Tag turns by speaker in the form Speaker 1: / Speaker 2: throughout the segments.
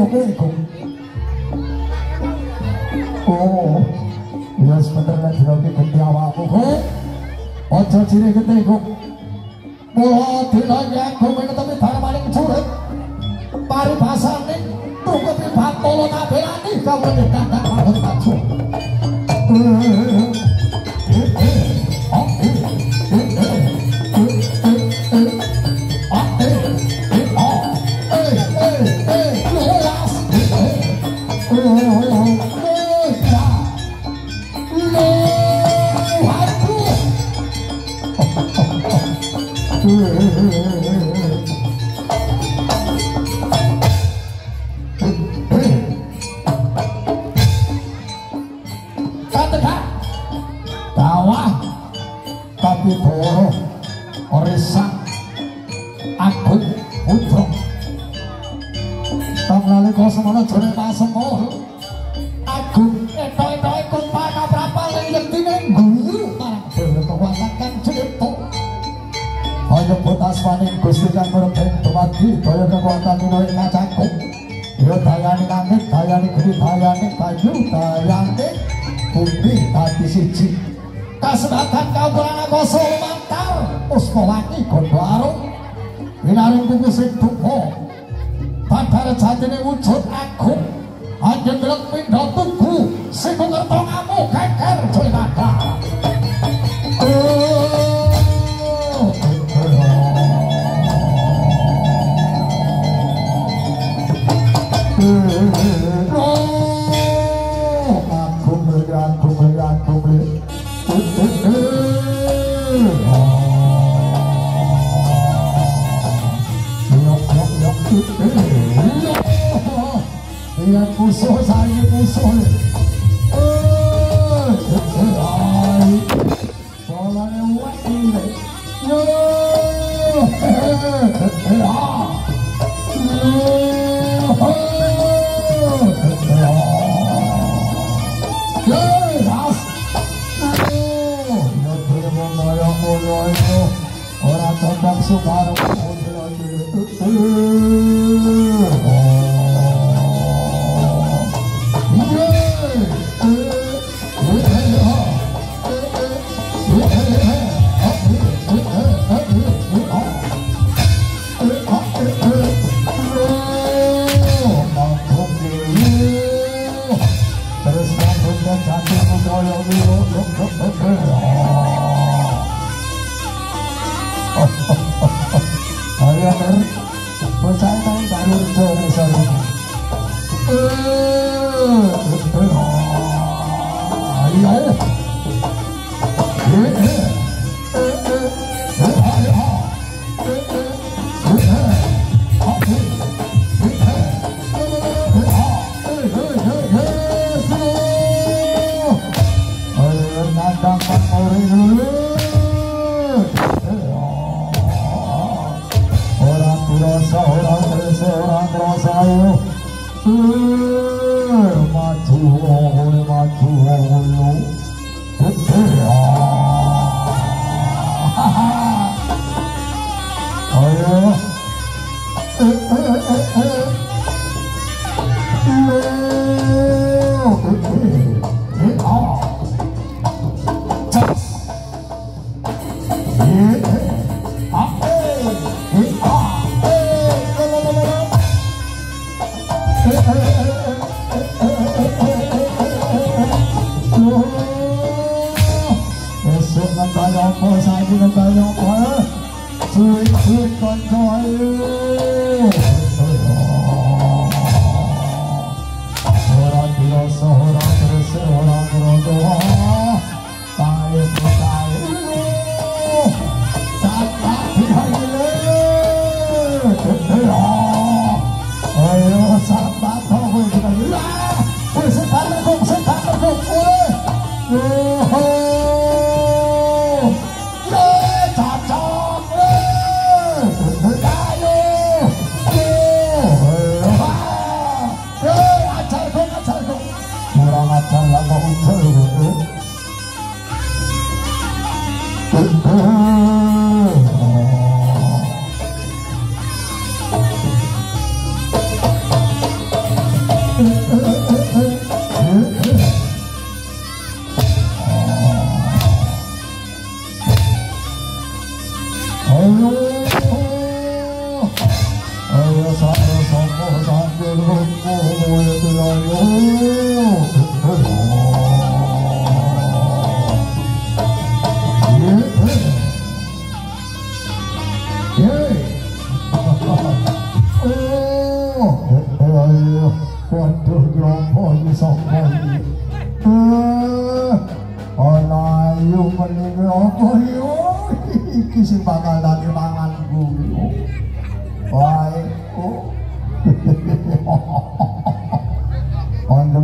Speaker 1: iku. Oh. Ya sebenarnya diroki genti awakmu kok. Aja ciri genti kok. Mula dina aku menetapi barmaning curut. Paribasane tukupi batolo nabelani kawene dadak bangun maju. Semono jare pasemo agung etok-etok kumpana prapal yektine guyu marang dewe kekuatan kang cipta kaya putaswaning Gusti kang mreben dumadi kaya kekuatan minawi kacaku ya dayane langit dayane geni dayane banyu dayane bumi dadi siji kasebatan kapuran koso mantar Puspawati gondo arum winaring kuku sing duka padahal jatine wujud agung anjen delok pindha tugu sing ngerto ngamu geger Joynaga lihat musuh saya musuh bolanya wajib yo orang tembak Sukarno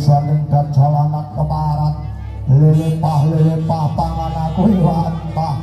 Speaker 1: saling dan jalanan ke barat, lelepah pangan aku iwantah.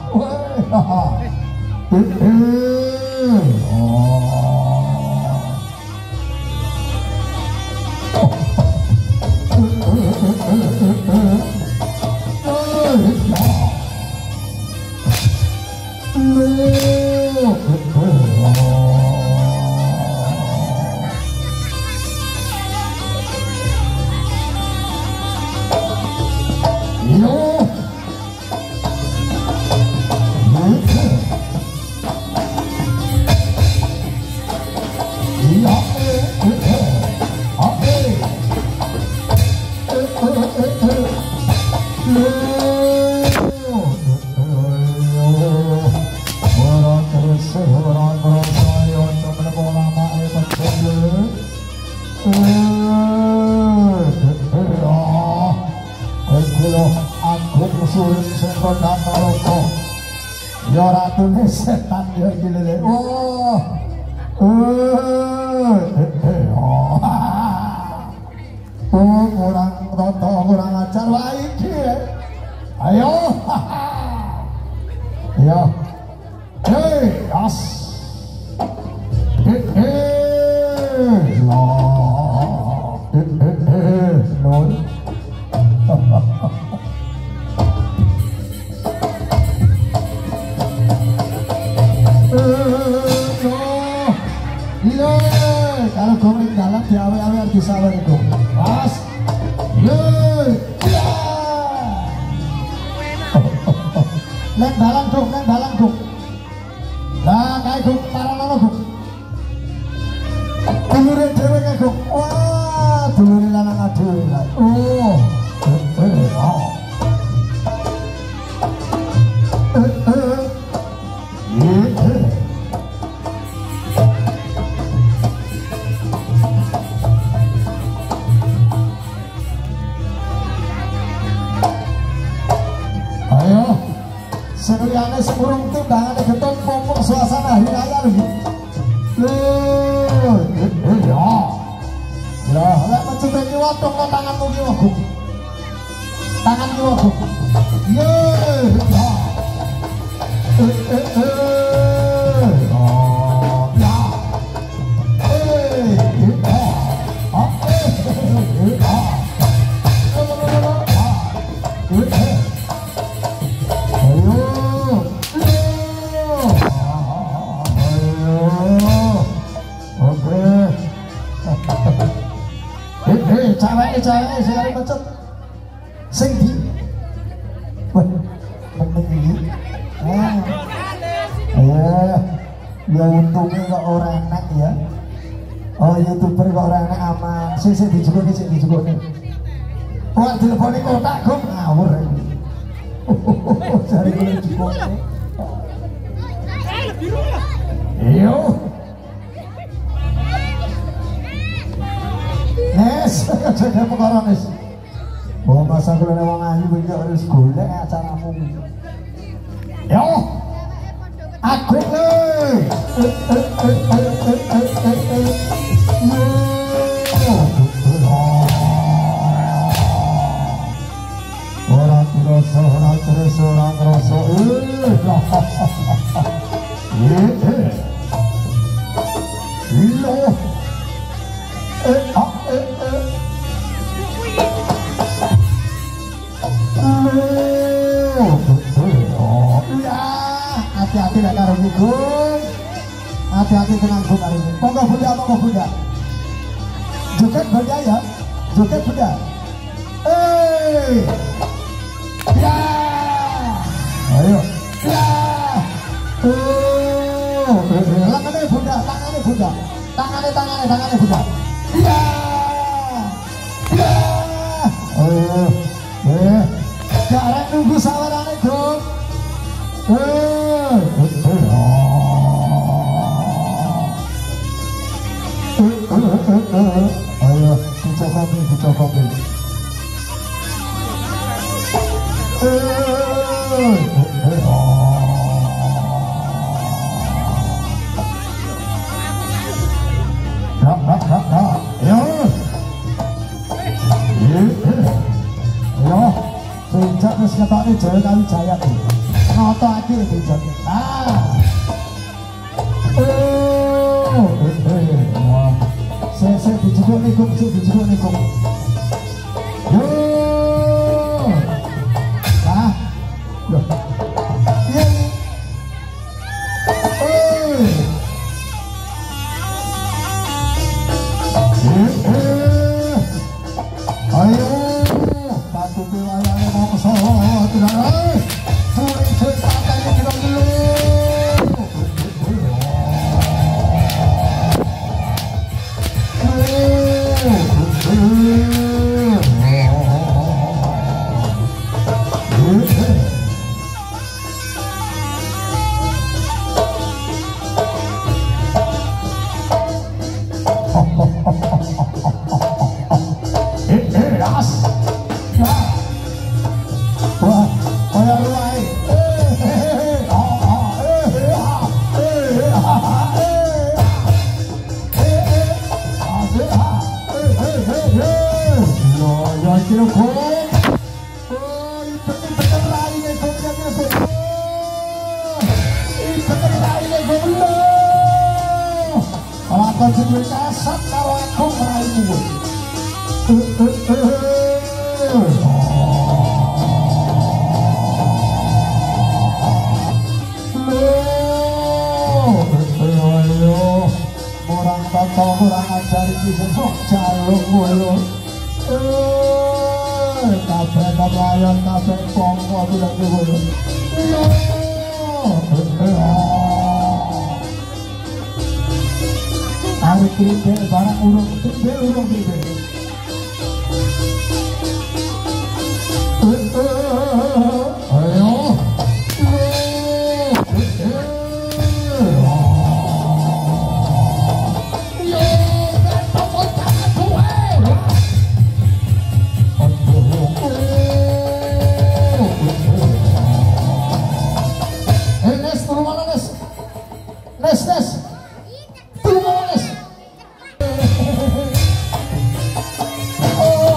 Speaker 1: Setan dia gile. Kurang toto, kurang ajar baik ya. Ayo. Ya. As. Lol. Kalau goreng dalam di awe-awe harus disawer itu. Pas. Neng dalam duk, neng dalam duk. Lah kayak duk, parah lama duk. Dulurin dewe kayak duk. Wah, dulurin lanang adu. Senuriane sepurung timbangannya getut mumpung suasana hari raya lagi. Lah, lek mencet iki waduh kok tanganmu ki woguk. Tangan ki woguk. Cewek sekali macet sing di ya untungnya kok orang enak ya. Oh YouTuber kok orang enak aman. Sik dijugoni wah telepone kotak kok ngawur cari boleh jugoni iyo Nes, jaga perkara Nes. Bawa masa kulene wong ayu iki harus golek acaramu. Yo. Aku Ora terasa. Hati-hati lah karo niku. Hati-hati tenang Bu karo niku. Monggo Bunda. Joget Bunda ya. Joget Bunda. Ya. Ayo. Ya. Tangannya Bunda. Tangannya Bunda. Ya. Karek nunggu sawarane, Gong. Ayo, dicokopi. Puncak wis ketokne Jaya Kawijaya iki. Noto akhir puncak. Saya dijebuk nih Gong, Yo. Loh. Iya. Ayo. Batu wayane mau kesono tidak. Suring patene kita dulu. Kasat kalau aku meraihmu. Orang kata orang ajari kisah jaluk mulu. Kabeh kabayan kabeh pongko tidak dulu. Hari kribe barang urung kribe. Ayo. Nes, tolong mana Nes? Nes. Oh